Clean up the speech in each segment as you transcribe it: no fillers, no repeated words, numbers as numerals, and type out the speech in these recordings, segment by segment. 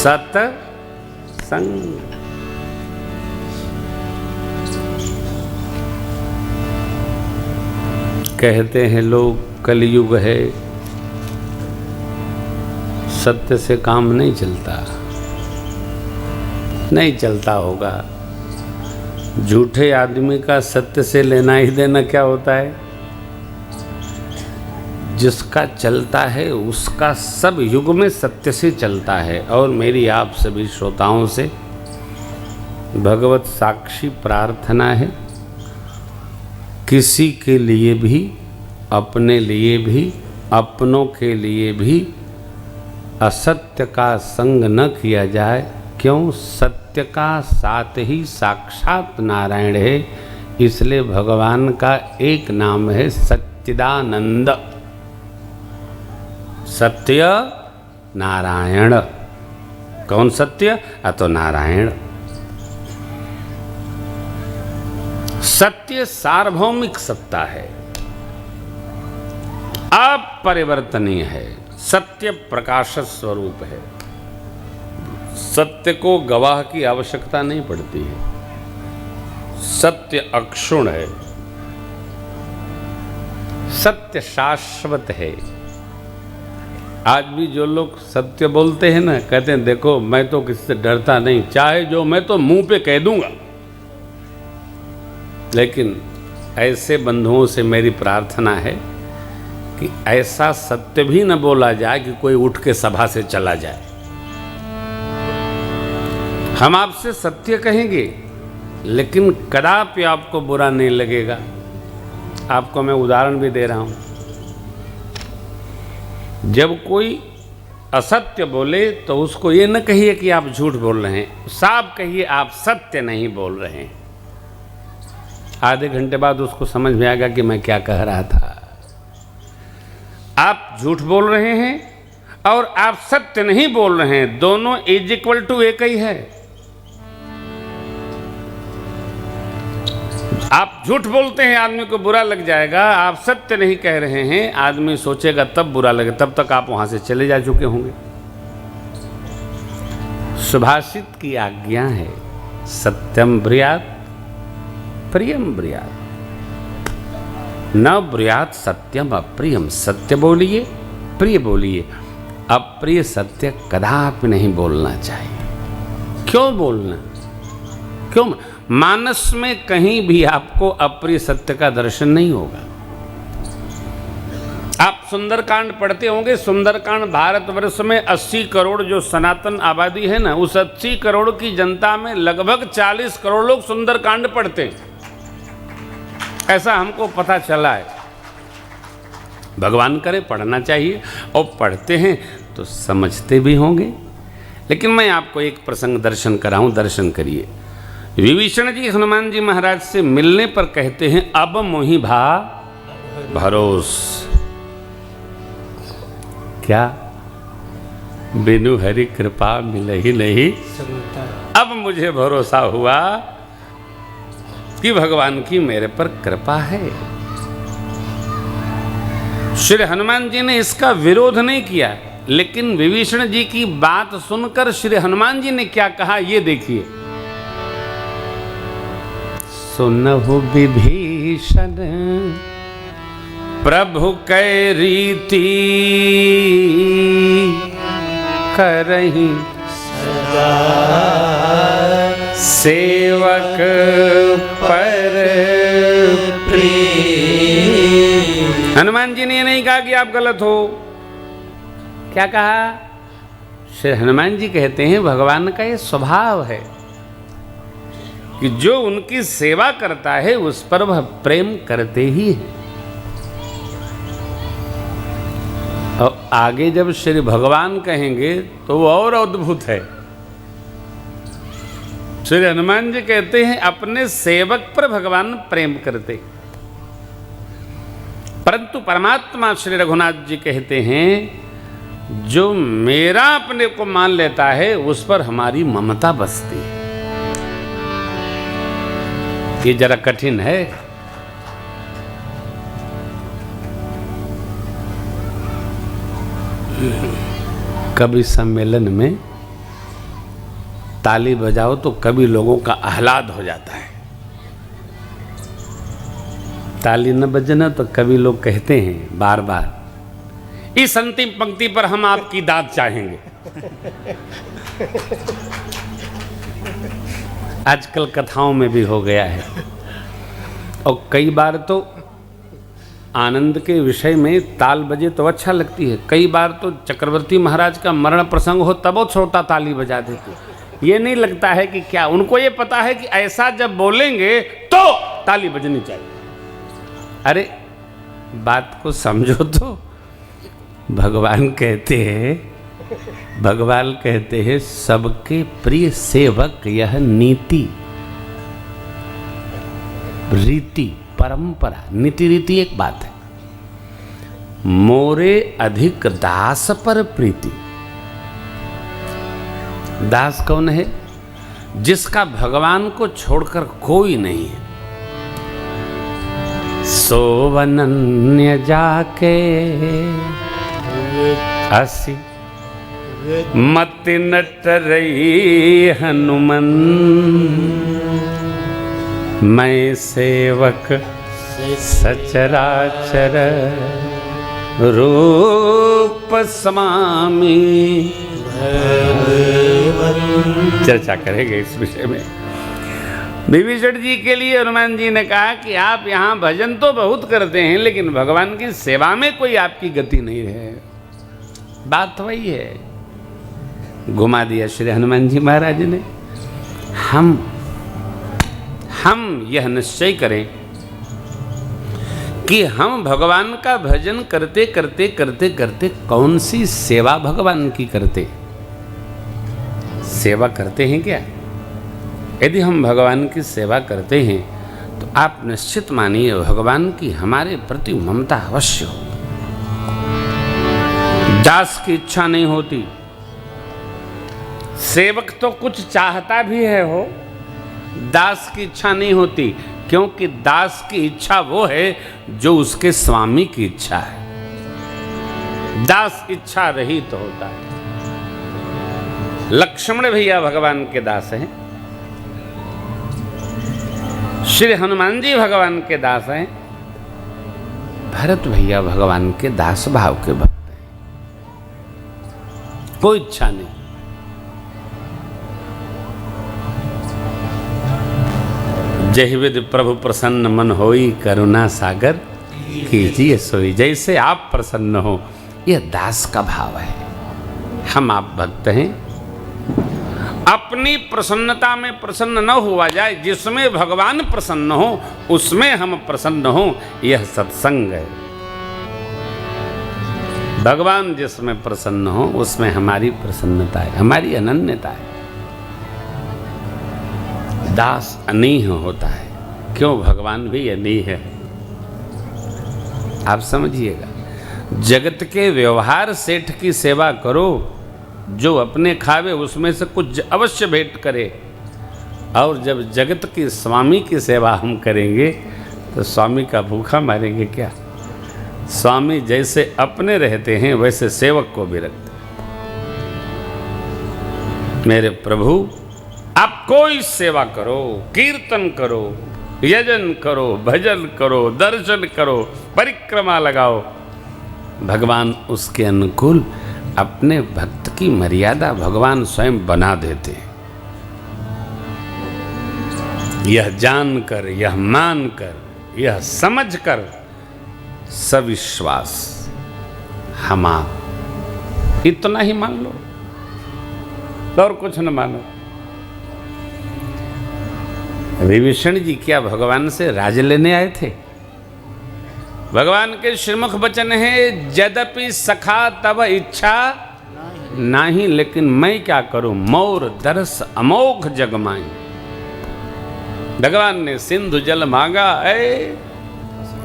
सत्संग। कहते हैं लोग कलयुग है, सत्य से काम नहीं चलता। नहीं चलता होगा। झूठे आदमी का सत्य से लेना ही देना क्या होता है? जिसका चलता है उसका सब युग में सत्य से चलता है। और मेरी आप सभी श्रोताओं से भगवत साक्षी प्रार्थना है, किसी के लिए भी, अपने लिए भी, अपनों के लिए भी असत्य का संग न किया जाए। क्यों? सत्य का साथ ही साक्षात नारायण है। इसलिए भगवान का एक नाम है सच्चिदानंद, सत्य नारायण। कौन सत्य? तो नारायण। सत्य सार्वभौमिक सत्ता है, अपरिवर्तनीय है। सत्य प्रकाश स्वरूप है। सत्य को गवाह की आवश्यकता नहीं पड़ती है। सत्य अक्षुण्ण है। सत्य शाश्वत है। आज भी जो लोग सत्य बोलते हैं ना, कहते हैं देखो मैं तो किसी से डरता नहीं, चाहे जो मैं तो मुंह पे कह दूंगा। लेकिन ऐसे बंधुओं से मेरी प्रार्थना है कि ऐसा सत्य भी न बोला जाए कि कोई उठ के सभा से चला जाए। हम आपसे सत्य कहेंगे लेकिन कदापि आपको बुरा नहीं लगेगा। आपको मैं उदाहरण भी दे रहा हूं। जब कोई असत्य बोले तो उसको ये न कहिए कि आप झूठ बोल रहे हैं, साफ कहिए आप सत्य नहीं बोल रहे हैं। आधे घंटे बाद उसको समझ में आएगा कि मैं क्या कह रहा था। आप झूठ बोल रहे हैं और आप सत्य नहीं बोल रहे हैं, दोनों इज इक्वल टू एक ही है। आप झूठ बोलते हैं, आदमी को बुरा लग जाएगा। आप सत्य नहीं कह रहे हैं, आदमी सोचेगा तब बुरा लगे, तब तक आप वहां से चले जा चुके होंगे। सुभाषित की आज्ञा है, सत्यम ब्रूयात् प्रियम ब्रूयात्, न ब्रूयात् सत्यम अप्रियम। सत्य बोलिए, प्रिय बोलिए, अप्रिय सत्य कदापि नहीं बोलना चाहिए। क्यों बोलना? क्यों? मानस में कहीं भी आपको अप्रिय सत्य का दर्शन नहीं होगा। आप सुंदरकांड पढ़ते होंगे। सुंदरकांड भारतवर्ष में 80 करोड़ जो सनातन आबादी है ना, उस 80 करोड़ की जनता में लगभग 40 करोड़ लोग सुंदरकांड पढ़ते हैं। ऐसा हमको पता चला है। भगवान करे पढ़ना चाहिए, और पढ़ते हैं तो समझते भी होंगे। लेकिन मैं आपको एक प्रसंग दर्शन कराऊं, दर्शन करिए। विभीषण जी हनुमान जी महाराज से मिलने पर कहते हैं, अब मोहि भा भरोस। क्या? बिनु हरि कृपा मिले ही नहीं। अब मुझे भरोसा हुआ कि भगवान की मेरे पर कृपा है। श्री हनुमान जी ने इसका विरोध नहीं किया, लेकिन विभीषण जी की बात सुनकर श्री हनुमान जी ने क्या कहा ये देखिए। सुनहु विभीषण प्रभु कै रीति, करहि सदा सेवक पर प्रीति। हनुमान जी ने ये नहीं कहा कि आप गलत हो। क्या कहा? श्री हनुमान जी कहते हैं भगवान का ये स्वभाव है कि जो उनकी सेवा करता है उस पर वह प्रेम करते ही है। और आगे जब श्री भगवान कहेंगे तो वो और अद्भुत है। श्री हनुमान जी कहते हैं अपने सेवक पर भगवान प्रेम करते, परंतु परमात्मा श्री रघुनाथ जी कहते हैं जो मेरा अपने को मान लेता है उस पर हमारी ममता बसती है। ये जरा कठिन है। कवि सम्मेलन में ताली बजाओ तो कभी लोगों का आह्लाद हो जाता है, ताली न बजना तो कभी लोग कहते हैं बार बार इस अंतिम पंक्ति पर हम आपकी दाद चाहेंगे। आजकल कथाओं में भी हो गया है, और कई बार तो आनंद के विषय में ताल बजे तो अच्छा लगती है, कई बार तो चक्रवर्ती महाराज का मरण प्रसंग हो तब वो छोटा ताली बजा देते। ये नहीं लगता है कि क्या, उनको ये पता है कि ऐसा जब बोलेंगे तो ताली बजनी चाहिए। अरे बात को समझो तो। भगवान कहते हैं सबके प्रिय सेवक यह नीति रीति परंपरा। नीति रीति एक बात है, मोरे अधिक दास पर प्रीति। दास कौन है? जिसका भगवान को छोड़कर कोई नहीं है। सोवनन्य जाके असी मति नट रही हनुमन, मैं सेवक सचराचर रूप समामी। चर्चा करेंगे इस विषय में। विभीषण जी के लिए हनुमान जी ने कहा कि आप यहाँ भजन तो बहुत करते हैं लेकिन भगवान की सेवा में कोई आपकी गति नहीं है। बात वही है, घुमा दिया श्री हनुमान जी महाराज ने। हम यह निश्चय करें कि हम भगवान का भजन करते करते करते करते कौन सी सेवा भगवान की करते, सेवा करते हैं क्या? यदि हम भगवान की सेवा करते हैं तो आप निश्चित मानिए भगवान की हमारे प्रति ममता अवश्य हो। दास की इच्छा नहीं होती, सेवक तो कुछ चाहता भी है हो, दास की इच्छा नहीं होती, क्योंकि दास की इच्छा वो है जो उसके स्वामी की इच्छा है। दास इच्छा रहित तो होता है। लक्ष्मण भैया भगवान के दास हैं, श्री हनुमान जी भगवान के दास हैं, भरत भैया भगवान के दास भाव के भक्त हैं। कोई इच्छा नहीं। जय विद प्रभु प्रसन्न मन होई, करुणा सागर कीजिए सोई। जैसे आप प्रसन्न हो, यह दास का भाव है। हम आप भक्त हैं, अपनी प्रसन्नता में प्रसन्न न हुआ जाए, जिसमें भगवान प्रसन्न हो उसमें हम प्रसन्न हो, यह सत्संग है। भगवान जिसमें प्रसन्न हो उसमें हमारी प्रसन्नता है, हमारी अनन्यता है। दास अनीह होता है, क्यों? भगवान भी अनीह है। आप समझिएगा, जगत के व्यवहार सेठ की सेवा करो, जो अपने खावे उसमें से कुछ अवश्य भेंट करे, और जब जगत की स्वामी की सेवा हम करेंगे तो स्वामी का भूखा मारेंगे क्या? स्वामी जैसे अपने रहते हैं वैसे सेवक को भी रखते। मेरे प्रभु, आप कोई सेवा करो, कीर्तन करो, यजन करो, भजन करो, दर्शन करो, परिक्रमा लगाओ, भगवान उसके अनुकूल अपने भक्त की मर्यादा भगवान स्वयं बना देते हैं। यह जानकर, यह मानकर, यह समझकर सविश्वास हम आप इतना ही मान लो, और कुछ न मानो। विभीषण जी क्या भगवान से राज लेने आए थे? भगवान के श्रीमुख वचन है, यद्यपि सखा तब इच्छा नहीं, लेकिन मैं क्या करूं, मोर दरस अमोघ जगमाई। भगवान ने सिंधु जल मांगा,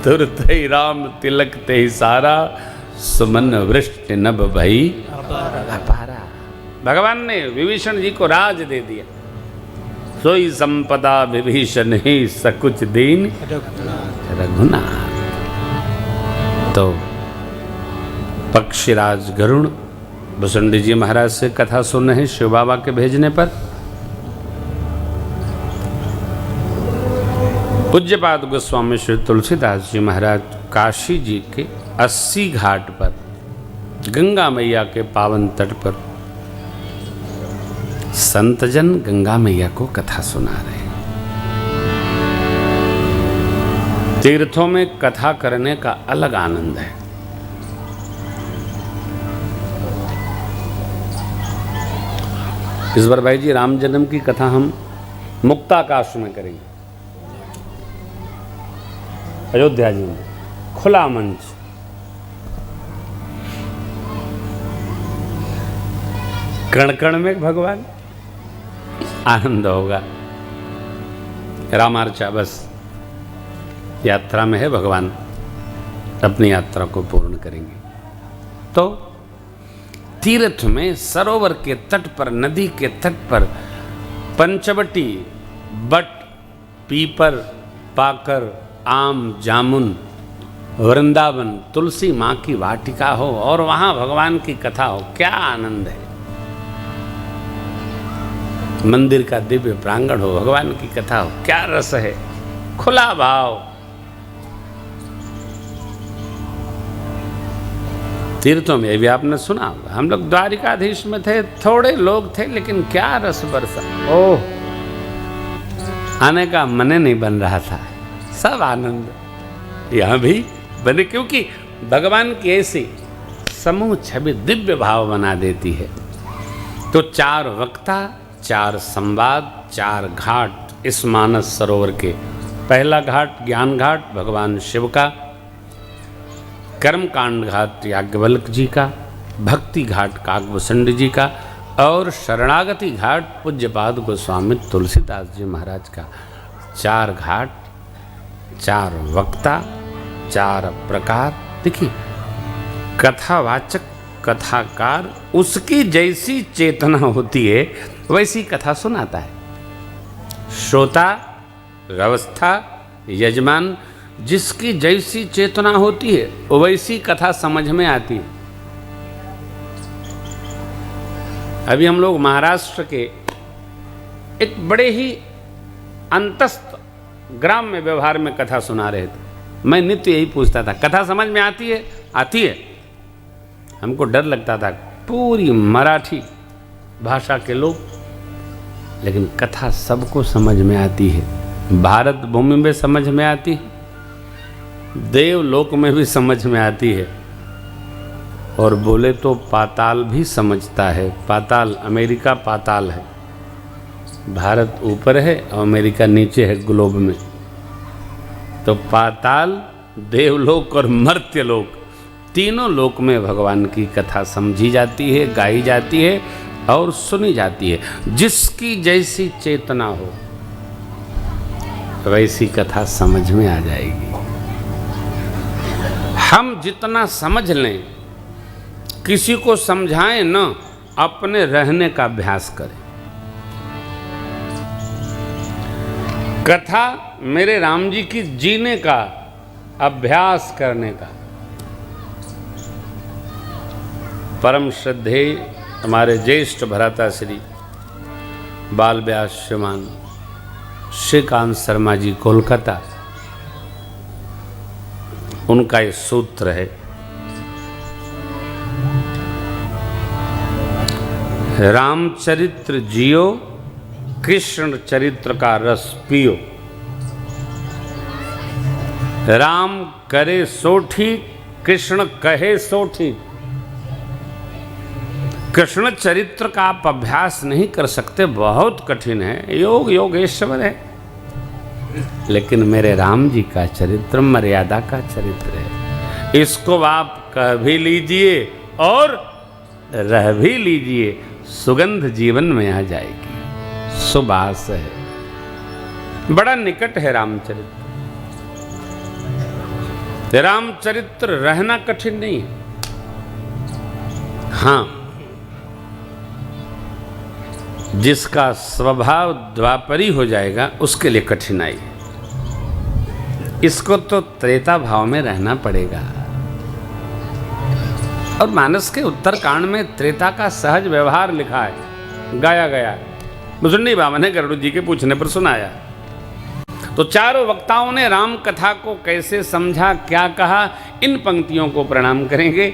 तुरत ही राम तिलक ते ही सारा, सुमन वृष्टि नभ भई अपारा। भगवान ने विभीषण जी को राज दे दिया। सोई संपदा विभीषण ही सकुच दीन रघुनाथ। तो पक्षीराज गरुण भुसुंडी जी महाराज से कथा सुन रहे हैं शिव बाबा के भेजने पर। पूज्यपाद गोस्वामी श्री तुलसीदास जी महाराज काशी जी के 80 घाट पर गंगा मैया के पावन तट पर संतजन गंगा मैया को कथा सुना रहे हैं। तीर्थों में कथा करने का अलग आनंद है। इस बार भाई जी राम जन्म की कथा हम मुक्ताकाश में करेंगे, अयोध्या जी में, खुला मंच। कण कण में भगवान, आनंद होगा। रामार्चा बस यात्रा में है, भगवान अपनी यात्रा को पूर्ण करेंगे। तो तीर्थ में सरोवर के तट पर, नदी के तट पर पंचवटी, बट, पीपर, पाकर, आम, जामुन, वृंदावन, तुलसी माँ की वाटिका हो और वहाँ भगवान की कथा हो, क्या आनंद है। मंदिर का दिव्य प्रांगण हो, भगवान की कथा हो, क्या रस है, खुला भाव। तीर्थों में भी आपने सुना होगा, हम लोग द्वारिकाधीश में थे, थोड़े लोग थे, लेकिन क्या रस बरसा। ओह, आने का मन नहीं बन रहा था, सब आनंद यहाँ भी बने, क्योंकि भगवान की ऐसी समूह छवि दिव्य भाव बना देती है। तो 4 वक्ता, 4 संवाद, 4 घाट इस मानस सरोवर के। पहला घाट ज्ञान घाट भगवान शिव का, कर्मकांड घाट याज्ञवल्क्य जी का, भक्ति घाट काकभूषण जी का और शरणागति घाट पूज्यपाद गोस्वामी तुलसीदास जी महाराज का। 4 घाट, 4 वक्ता, 4 प्रकार। देखिए, कथावाचक, कथाकार उसकी जैसी चेतना होती है वैसी कथा सुनाता है। श्रोता, व्यवस्था, यजमान जिसकी जैसी चेतना होती है वैसी कथा समझ में आती है। अभी हम लोग महाराष्ट्र के एक बड़े ही अंतस्थ ग्राम में व्यवहार में कथा सुना रहे थे। मैं नित्य यही पूछता था, कथा समझ में आती है? आती है। हमको डर लगता था, पूरी मराठी भाषा के लोग, लेकिन कथा सबको समझ में आती है। भारत भूमि में समझ में आती है, देवलोक में भी समझ में आती है, और बोले तो पाताल भी समझता है। पाताल, अमेरिका पाताल है, भारत ऊपर है और अमेरिका नीचे है ग्लोब में। तो पाताल, देवलोक और मर्त्यलोक, तीनों लोक में भगवान की कथा समझी जाती है, गाई जाती है और सुनी जाती है। जिसकी जैसी चेतना हो वैसी कथा समझ में आ जाएगी। हम जितना समझ लें, किसी को समझाएं न, अपने रहने का अभ्यास करें। कथा मेरे राम जी की जीने का, अभ्यास करने का। परम श्रद्धेय हमारे ज्येष्ठ भ्राताश्री बाल व्यास श्रीमान श्रीकांत शर्मा जी कोलकाता, उनका ये सूत्र है, रामचरित्र जियो, कृष्ण चरित्र का रस पियो। राम करे सो ठीक, कृष्ण कहे सो ठीक। कृष्ण चरित्र का आप अभ्यास नहीं कर सकते, बहुत कठिन है, योग योगेश्वर है। लेकिन मेरे राम जी का चरित्र मर्यादा का चरित्र है। इसको आप कह भी लीजिए और रह भी लीजिए, सुगंध जीवन में आ जाएगी, सुबास है, बड़ा निकट है रामचरित्र। रामचरित्र रहना कठिन नहीं है। हाँ, जिसका स्वभाव द्वापरी हो जाएगा उसके लिए कठिनाई है। इसको तो त्रेता भाव में रहना पड़ेगा। और मानस के उत्तरकांड में त्रेता का सहज व्यवहार लिखा है, गाया गया। मुसुंडी बाबा ने गरुड़ जी के पूछने पर सुनाया। तो चारों वक्ताओं ने राम कथा को कैसे समझा, क्या कहा, इन पंक्तियों को प्रणाम करेंगे।